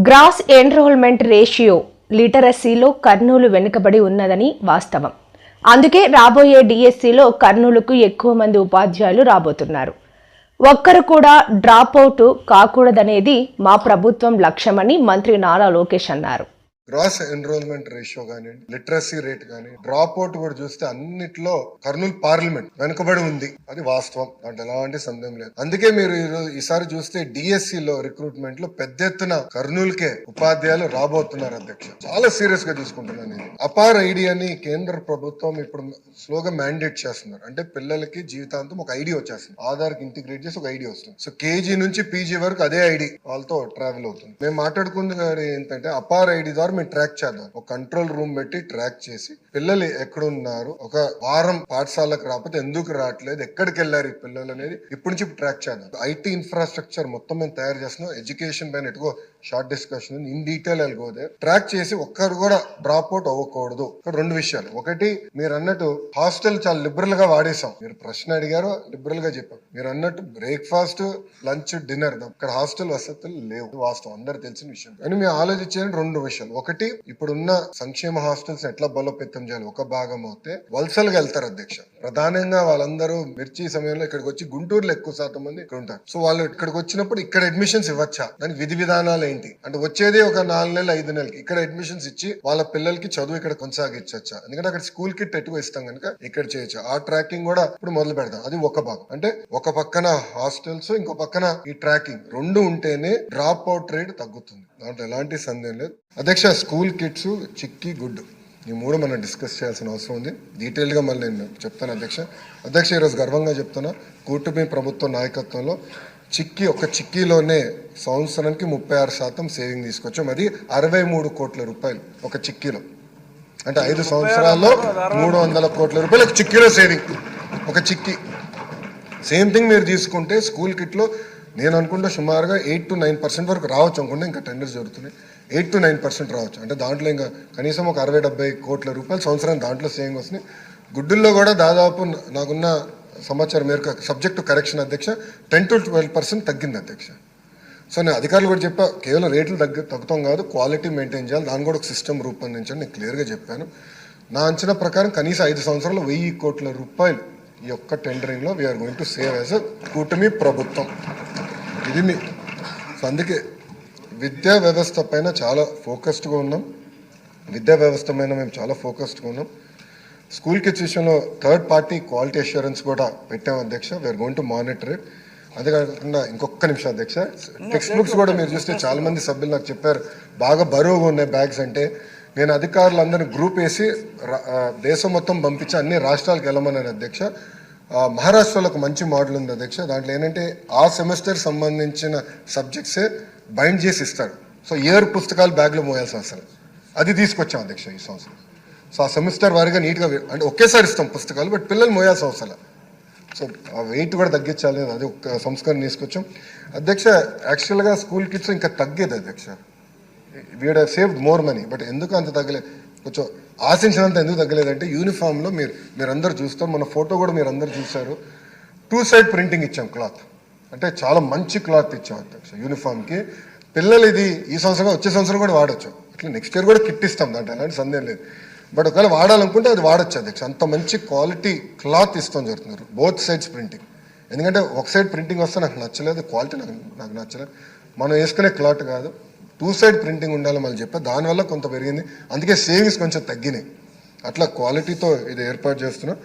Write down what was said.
Gross enrolment ratio లిటరసీలో Kurnool వెనుకబడి ఉన్నదని వాస్తవం. అందుకే రాబోయే డిఎస్సిలో కర్నూలుకు ఎక్కువ మంది ఉపాధ్యాయులు రాబోతున్నారు. ఒక్కరు కూడా డ్రాపౌట్ కాకూడదనేది మా ప్రభుత్వం లక్ష్యమని మంత్రి నారా లోకేష్ అన్నారు. గ్రాస్ ఎన్రోల్మెంట్ రేషియో కానీ లిటరసీ రేట్ కానీ డ్రాప్ అవుట్ కూడా చూస్తే అన్నిట్లో కర్నూలు పార్లమెంట్ వెనుకబడి ఉంది. అది వాస్తవం, దాంట్లో ఎలాంటి సందేహం లేదు. అందుకే మీరు ఈసారి చూస్తే డిఎస్సి లో రిక్రూట్మెంట్ లో పెద్ద ఎత్తున కర్నూలుకే ఉపాధ్యాయులు రాబోతున్నారు అధ్యక్ష. చాలా సీరియస్ గా తీసుకుంటున్నాను ఇది. అపార్ ఐడి అని కేంద్ర ప్రభుత్వం ఇప్పుడు స్లోగా మ్యాండేట్ చేస్తున్నారు. అంటే పిల్లలకి జీవితాంతం ఒక ఐడి వచ్చేస్తుంది, ఆధార్ కి ఇంటిగ్రేట్ చేసి ఒక ఐడి వస్తుంది. సో కేజీ నుంచి పీజీ వరకు అదే ఐడి వాళ్ళతో ట్రావెల్ అవుతుంది. మేము మాట్లాడుకుంది ఏంటంటే అపార్ ఐడి ద్వారా మేము ట్రాక్ చేద్దాం. ఒక కంట్రోల్ రూమ్ పెట్టి ట్రాక్ చేసి పిల్లలు ఎక్కడున్నారు, ఒక వారం పాఠశాలకు రాకపోతే ఎందుకు రావట్లేదు, ఎక్కడికి వెళ్ళారు ఈ పిల్లలు అనేది ఇప్పటి నుంచి ట్రాక్ చేద్దాం. ఐటీ ఇన్ఫ్రాస్ట్రక్చర్ మొత్తం మేము తయారు చేస్తున్నాం. ఎడ్యుకేషన్ పైన ఎటుకో షార్ట్ డిస్కషన్ ఇన్ డీటెయిల్ వెళ్ళిపోతే ట్రాక్ చేసి ఒక్కరు కూడా డ్రాప్ అవుట్ అవ్వకూడదు. ఇక్కడ రెండు విషయాలు. ఒకటి, మీరు అన్నట్టు హాస్టల్ చాలా లిబరల్ గా వాడేసాం. మీరు ప్రశ్న అడిగారు, లిబరల్ గా చెప్పాం. మీరు అన్నట్టు బ్రేక్ఫాస్ట్, లంచ్, డిన్నర్ ఇక్కడ హాస్టల్ వసతులు లేవు, వాస్తవం, అందరు తెలిసిన విషయం. కానీ మేము ఆలోచించే రెండు విషయాలు. ఒకటి, ఇప్పుడున్న సంక్షేమ హాస్టల్స్ ఎట్లా బలోపేతం చేయాలి ఒక భాగం అవుతే వలసలుగా వెళ్తారు అధ్యక్ష. ప్రధానంగా వాళ్ళందరూ మిర్చి సమయంలో ఇక్కడికి వచ్చి గుంటూరులో ఎక్కువ శాతం మంది ఇక్కడ ఉంటారు. సో వాళ్ళు ఇక్కడికి వచ్చినప్పుడు ఇక్కడ అడ్మిషన్స్ ఇవ్వచ్చా, దానికి విధి విధానాలు ఏంటి అంటే వచ్చేది ఒక 4 నెలలు 5 నెలలకి ఇక్కడ అడ్మిషన్స్ ఇచ్చి వాళ్ళ పిల్లలకి చదువు ఇక్కడ కొనసాగించచ్చా, ఎందుకంటే అక్కడ స్కూల్ కిట్ ఎక్కువ ఇస్తాం కనుక ఇక్కడ చేయొచ్చు. ఆ ట్రాకింగ్ కూడా ఇప్పుడు మొదలు పెడతాం. అది ఒక భాగం. అంటే ఒక పక్కన హాస్టల్స్, ఇంకో పక్కన ఈ ట్రాకింగ్ రెండు ఉంటేనే డ్రాప్ అవుట్ రేట్ తగ్గుతుంది, దాంట్లో ఎలాంటి సందేహం లేదు అధ్యక్ష. స్కూల్ కిట్స్, చిక్కీ, గుడ్, ఈ మూడు మనం డిస్కస్ చేయాల్సిన అవసరం ఉంది. డీటెయిల్గా మళ్ళీ నేను చెప్తాను అధ్యక్ష. ఈరోజు గర్వంగా చెప్తున్నా, కూటమి ప్రభుత్వ నాయకత్వంలో ఒక చిక్కీలోనే సంవత్సరానికి 36% సేవింగ్ తీసుకొచ్చాం. అది 63 కోట్ల రూపాయలు ఒక చిక్కీలో. అంటే 5 సంవత్సరాల్లో 300 కోట్ల రూపాయలు ఒక చిక్కీలో సేవింగ్, ఒక చిక్కీ. సేమ్ థింగ్ మీరు తీసుకుంటే స్కూల్ కిట్లో నేను అనుకుంటే సుమారుగా 8 to 9% వరకు రావచ్చు అనుకుంటే, ఇంకా టెండర్స్ జరుగుతున్నాయి. 8 to 9% రావచ్చు. అంటే దాంట్లో ఇంకా కనీసం ఒక 60-70 కోట్ల రూపాయలు సంవత్సరం దాంట్లో సేవింగ్ వస్తుంది. గుడ్డుల్లో కూడా దాదాపు నాకున్న సమాచారం మేరకు సబ్జెక్టు కరెక్షన్ అధ్యక్ష 10 to 12% తగ్గింది అధ్యక్ష. సో నేను అధికారులు కూడా చెప్పా, కేవలం రేట్లు తగ్గుతాం కాదు, క్వాలిటీ మెయింటైన్ చేయాలి, దాన్ని కూడా ఒక సిస్టమ్ రూపొందించండి నేను క్లియర్గా చెప్పాను. నా అంచనా ప్రకారం కనీసం 5 సంవత్సరాలు 1000 కోట్ల రూపాయలు ఈ యొక్క టెండరింగ్లో we are going to save as a కూటమి ప్రభుత్వం. ఇది సో అందుకే విద్యా వ్యవస్థ పైన చాలా ఫోకస్డ్గా ఉన్నాం. మేము చాలా ఫోకస్డ్గా ఉన్నాం. స్కూల్ కిడ్స్ విషయంలో థర్డ్ పార్టీ క్వాలిటీ అష్యూరెన్స్ కూడా పెట్టాం అధ్యక్ష. We are going to monitor it. అంతేకాకుండా ఇంకొక నిమిషం అధ్యక్ష, టెక్స్ట్ బుక్స్ కూడా మీరు చూస్తే చాలా మంది సభ్యులు నాకు చెప్పారు బాగా బరువుగా ఉన్నాయి బ్యాగ్స్ అంటే. నేను అధికారులందరినీ గ్రూప్ వేసి దేశం మొత్తం పంపించి అన్ని రాష్ట్రాలకు వెళ్ళమన్నాను అధ్యక్ష. మహారాష్ట్రలో ఒక మంచి మోడల్ ఉంది అధ్యక్ష. దాంట్లో ఏంటంటే ఆ సెమిస్టర్ సంబంధించిన సబ్జెక్ట్సే బైండ్ చేసి ఇస్తారు. సో ఇయర్ పుస్తకాలు బ్యాగ్లో మోయాల్సిన అవసరం, అది తీసుకొచ్చాం అధ్యక్ష ఈ సంవత్సరం. సో ఆ సెమిస్టర్ వారిగా నీట్గా అంటే ఒకేసారి ఇస్తాం పుస్తకాలు, బట్ పిల్లలు మోయాల్సిన అవసరం. సో ఆ వెయిట్ కూడా తగ్గించాలి, అది ఒక సంస్కరణ తీసుకొచ్చాం అధ్యక్ష. యాక్చువల్గా స్కూల్ కిట్స్ ఇంకా తగ్గేది అధ్యక్ష. We'd saved more money, but ఎందుకు అంత తగ్గలేదు, కొంచెం ఆశించినంత ఎందుకు తగ్గలేదంటే యూనిఫామ్లో మీరందరూ చూస్తాం, మన ఫోటో కూడా మీరు అందరు చూశారు. 2 side ప్రింటింగ్ ఇచ్చాం క్లాత్, అంటే చాలా మంచి క్లాత్ ఇచ్చాం అధ్యక్ష యూనిఫామ్కి. పిల్లలు ఇది ఈ సంవత్సరం వచ్చే సంవత్సరం కూడా వాడచ్చు, అట్లా నెక్స్ట్ ఇయర్ కూడా కిట్ ఇస్తాం, దాంట్లో ఎలాంటి సందేహం లేదు. బట్ ఒకవేళ వాడాలనుకుంటే అది వాడచ్చు అధ్యక్ష. అంత మంచి క్వాలిటీ క్లాత్ ఇస్తాం జరుగుతున్నారు, బోత్ సైడ్స్ ప్రింటింగ్. ఎందుకంటే ఒక సైడ్ ప్రింటింగ్ వస్తే నాకు నచ్చలేదు, క్వాలిటీ నాకు నచ్చలేదు. మనం వేసుకునే క్లాత్ కాదు, 2 side ప్రింటింగ్ ఉండాలి మళ్ళీ చెప్పా. దానివల్ల కొంత పెరిగింది, అందుకే సేవింగ్స్ కొంచెం తగ్గినాయి. అట్లా క్వాలిటీతో ఇది ఏర్పాటు చేస్తున్నాం.